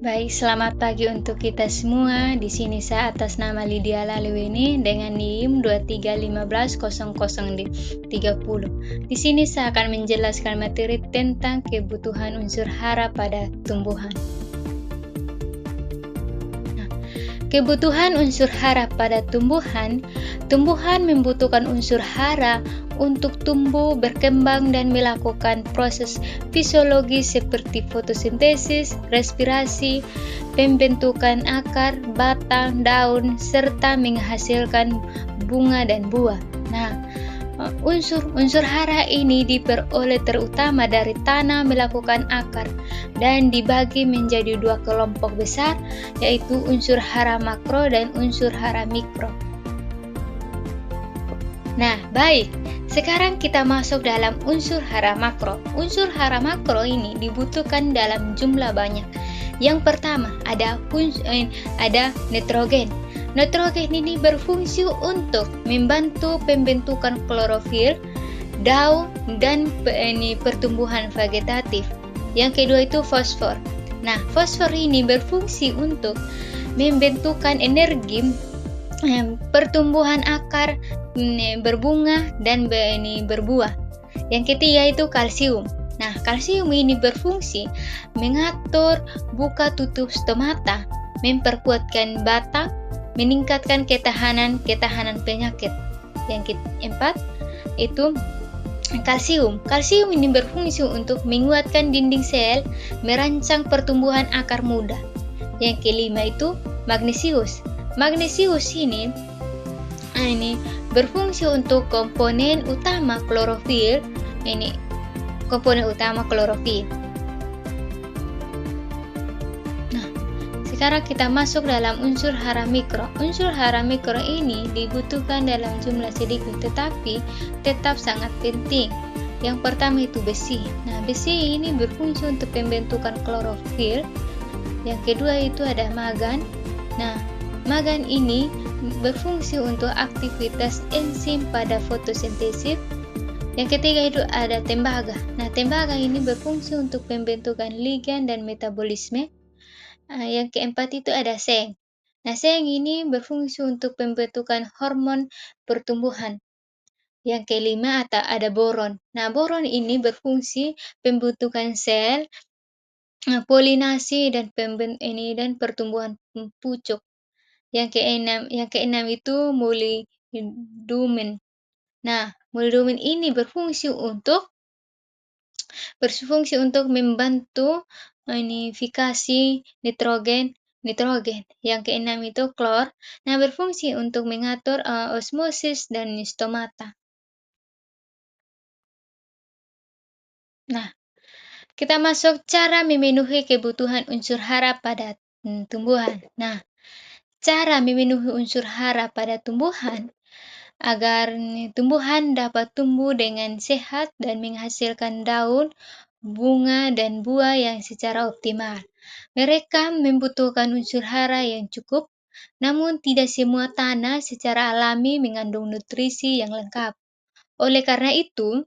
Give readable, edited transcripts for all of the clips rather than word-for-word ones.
Baik, selamat pagi untuk kita semua. Di sini saya atas nama Lydia Lalewini dengan NIM 23150030. Di sini saya akan menjelaskan materi tentang kebutuhan unsur hara pada tumbuhan. Kebutuhan unsur hara pada tumbuhan, tumbuhan membutuhkan unsur hara untuk tumbuh, berkembang, dan melakukan proses fisiologis seperti fotosintesis, respirasi, pembentukan akar, batang, daun, serta menghasilkan bunga dan buah. Unsur hara ini diperoleh terutama dari tanah melakukan akar dan dibagi menjadi dua kelompok besar, yaitu unsur hara makro dan unsur hara mikro. Baik, sekarang kita masuk dalam unsur hara makro. Unsur hara makro ini dibutuhkan dalam jumlah banyak. Yang pertama ada nitrogen. Nitrogen ini berfungsi untuk membantu pembentukan klorofil, daun, dan pertumbuhan vegetatif. Yang kedua itu fosfor. Fosfor ini berfungsi untuk membentukan energi pertumbuhan akar, berbunga, dan berbuah. Yang ketiga itu kalsium. Kalsium ini berfungsi mengatur buka tutup stomata, memperkuatkan batang, meningkatkan ketahanan penyakit. Yang keempat itu kalsium. Kalsium ini berfungsi untuk menguatkan dinding sel, merangsang pertumbuhan akar muda. Yang kelima itu magnesius. Magnesius ini berfungsi untuk komponen utama klorofil. Sekarang kita masuk dalam unsur hara mikro. Unsur hara mikro ini dibutuhkan dalam jumlah sedikit tetapi tetap sangat penting. Yang pertama itu besi. Besi ini berfungsi untuk pembentukan klorofil. Yang kedua itu ada magan. Magan ini berfungsi untuk aktivitas enzim pada fotosintesis. Yang ketiga itu ada tembaga. Tembaga ini berfungsi untuk pembentukan ligan dan metabolisme. Yang keempat itu ada seng. Seng ini berfungsi untuk pembentukan hormon pertumbuhan. Yang kelima ada boron. Boron ini berfungsi pembentukan sel, polinasi dan pertumbuhan pucuk. Yang keenam itu molybdenum. Molybdenum ini berfungsi untuk membantu fikasi nitrogen. Yang keenam itu klor. Berfungsi untuk mengatur osmosis dan stomata. Kita masuk cara memenuhi kebutuhan unsur hara pada tumbuhan. Cara memenuhi unsur hara pada tumbuhan agar tumbuhan dapat tumbuh dengan sehat dan menghasilkan daun, bunga, dan buah yang secara optimal. Mereka membutuhkan unsur hara yang cukup, namun tidak semua tanah secara alami mengandung nutrisi yang lengkap. Oleh karena itu,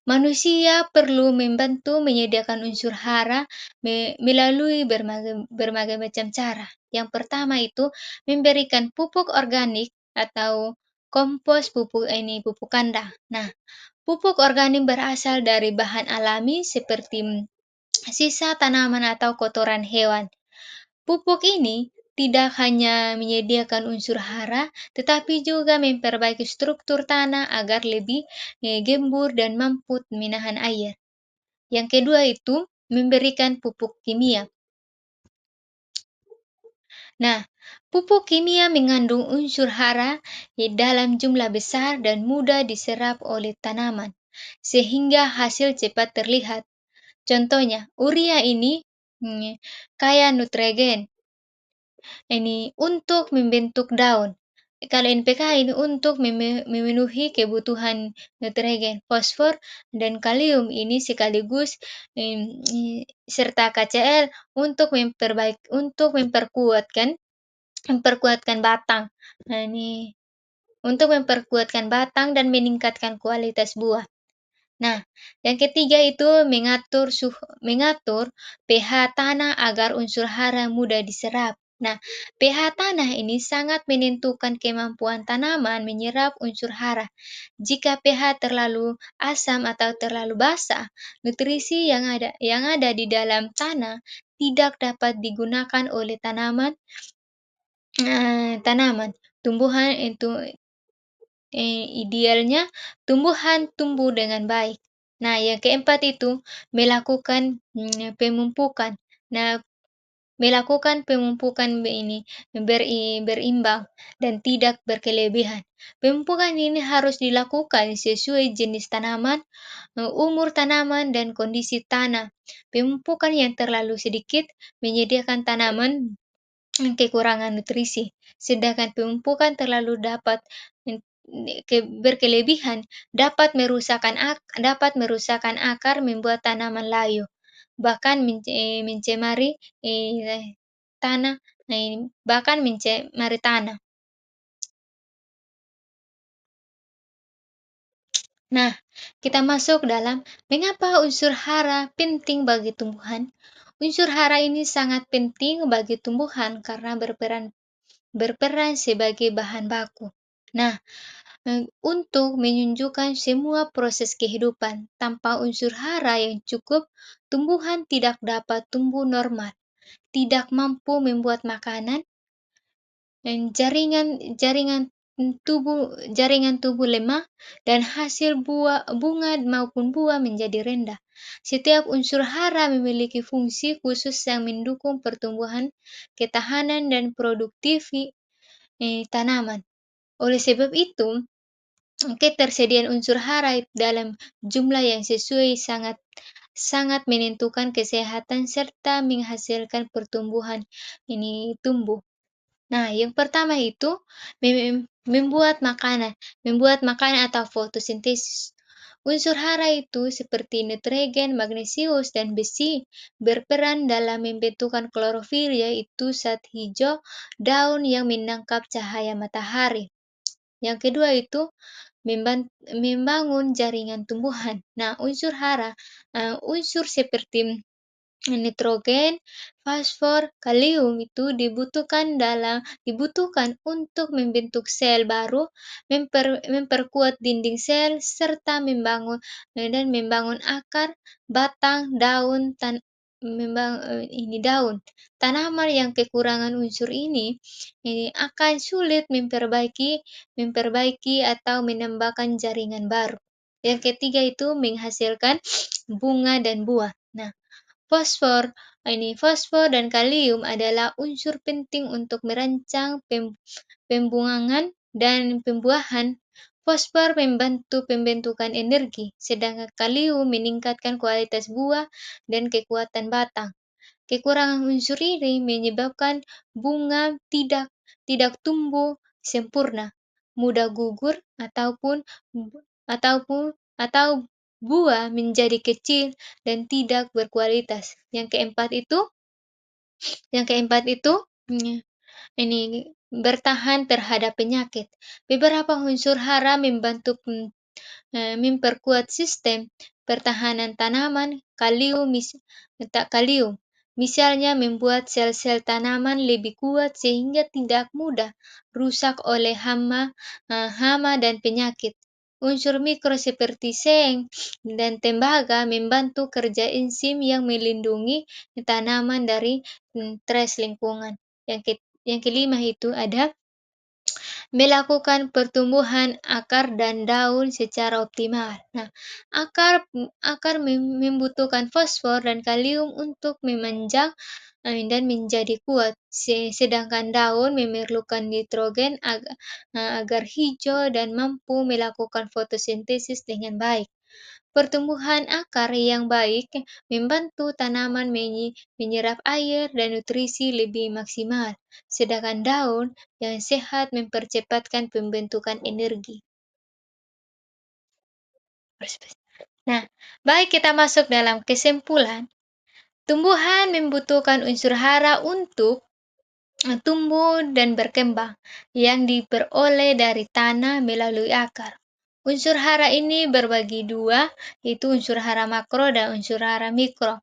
manusia perlu membantu menyediakan unsur hara melalui berbagai macam cara. Yang pertama itu memberikan pupuk organik atau kompos pupuk kandang. Pupuk organik berasal dari bahan alami seperti sisa tanaman atau kotoran hewan. Pupuk ini tidak hanya menyediakan unsur hara, tetapi juga memperbaiki struktur tanah agar lebih gembur dan mampu menahan air. Yang kedua itu memberikan pupuk kimia. Pupuk kimia mengandung unsur hara dalam jumlah besar dan mudah diserap oleh tanaman, sehingga hasil cepat terlihat. Contohnya, urea ini kaya nutrien. Ini untuk membentuk daun. Kalau NPK ini untuk memenuhi kebutuhan nutrien, fosfor dan kalium ini sekaligus serta KCl untuk memperkuatkan batang. Untuk memperkuatkan batang dan meningkatkan kualitas buah. Nah, yang ketiga itu mengatur pH tanah agar unsur hara mudah diserap. Nah, pH tanah ini sangat menentukan kemampuan tanaman menyerap unsur hara. Jika pH terlalu asam atau terlalu basah, nutrisi yang ada di dalam tanah tidak dapat digunakan oleh tanaman. Tumbuhan itu idealnya tumbuhan tumbuh dengan baik. Nah, yang keempat itu melakukan pemupukan. Nah, melakukan pemupukan berimbang dan tidak berkelebihan. Pemupukan ini harus dilakukan sesuai jenis tanaman, umur tanaman, dan kondisi tanah. Pemupukan yang terlalu sedikit menyediakan tanaman kekurangan nutrisi, sedangkan pemupukan terlalu berkelebihan dapat merusakkan akar, membuat tanaman layu, bahkan mencemari tanah, bahkan mencemari tanah. Nah, kita masuk dalam mengapa unsur hara penting bagi tumbuhan. Unsur hara ini sangat penting bagi tumbuhan karena berperan sebagai bahan baku. Nah, untuk menunjukkan semua proses kehidupan, tanpa unsur hara yang cukup, tumbuhan tidak dapat tumbuh normal, tidak mampu membuat makanan, dan jaringan tubuh lemah, dan hasil bunga maupun buah menjadi rendah. Setiap unsur hara memiliki fungsi khusus yang mendukung pertumbuhan, ketahanan, dan produktivitas tanaman. Oleh sebab itu, ketersediaan unsur hara dalam jumlah yang sesuai sangat sangat menentukan kesehatan serta menghasilkan pertumbuhan tumbuh. Nah, yang pertama itu membuat makanan atau fotosintesis. Unsur hara itu seperti nitrogen, magnesium, dan besi berperan dalam membentukkan klorofil, yaitu zat hijau daun yang menangkap cahaya matahari. Yang kedua itu membangun jaringan tumbuhan. Nah, unsur seperti nitrogen, fosfor, kalium itu dibutuhkan untuk membentuk sel baru, memperkuat dinding sel, serta membangun akar, batang, daun. Tanaman yang kekurangan unsur ini akan sulit memperbaiki atau menambahkan jaringan baru. Yang ketiga itu menghasilkan bunga dan buah. Nah, Fosfor dan kalium adalah unsur penting untuk merancang pembungaan dan pembuahan. Fosfor membantu pembentukan energi, sedangkan kalium meningkatkan kualitas buah dan kekuatan batang. Kekurangan unsur ini menyebabkan bunga tidak tumbuh sempurna, mudah gugur, atau buah menjadi kecil dan tidak berkualitas. Yang keempat itu ini bertahan terhadap penyakit. Beberapa unsur hara membantu memperkuat sistem pertahanan tanaman. Kalium misalnya membuat sel-sel tanaman lebih kuat sehingga tidak mudah rusak oleh hama dan penyakit. Unsur mikro seperti seng dan tembaga membantu kerja enzim yang melindungi tanaman dari stres lingkungan. Yang kelima itu ada melakukan pertumbuhan akar dan daun secara optimal. Nah, akar membutuhkan fosfor dan kalium untuk memanjang dan menjadi kuat, sedangkan daun memerlukan nitrogen agar hijau dan mampu melakukan fotosintesis dengan baik. Pertumbuhan akar yang baik membantu tanaman menyerap air dan nutrisi lebih maksimal, sedangkan daun yang sehat mempercepatkan pembentukan energi. Nah, baik, kita masuk dalam kesimpulan. Tumbuhan membutuhkan unsur hara untuk tumbuh dan berkembang yang diperoleh dari tanah melalui akar. Unsur hara ini berbagi dua, yaitu unsur hara makro dan unsur hara mikro.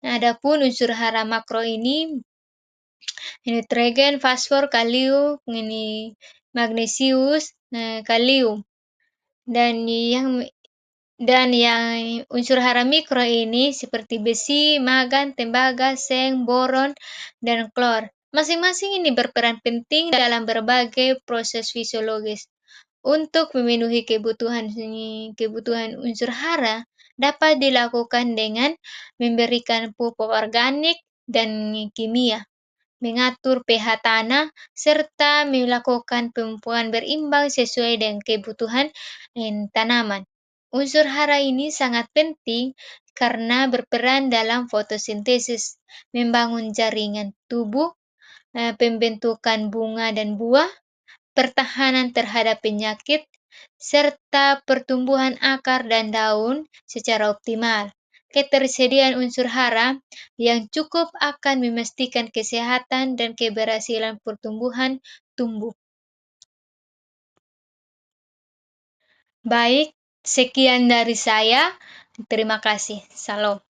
Nah, adapun unsur hara makro ini nitrogen, fosfor, kalium, ini magnesius, kalium. Dan yang unsur hara mikro ini seperti besi, mangan, tembaga, seng, boron, dan klor. Masing-masing ini berperan penting dalam berbagai proses fisiologis. Untuk memenuhi kebutuhan unsur hara dapat dilakukan dengan memberikan pupuk organik dan kimia, mengatur pH tanah, serta melakukan pemupukan berimbang sesuai dengan kebutuhan tanaman. Unsur hara ini sangat penting karena berperan dalam fotosintesis, membangun jaringan tubuh, pembentukan bunga dan buah, pertahanan terhadap penyakit, serta pertumbuhan akar dan daun secara optimal. Ketersediaan unsur hara yang cukup akan memastikan kesehatan dan keberhasilan pertumbuhan tumbuh. Baik, sekian dari saya. Terima kasih. Salam.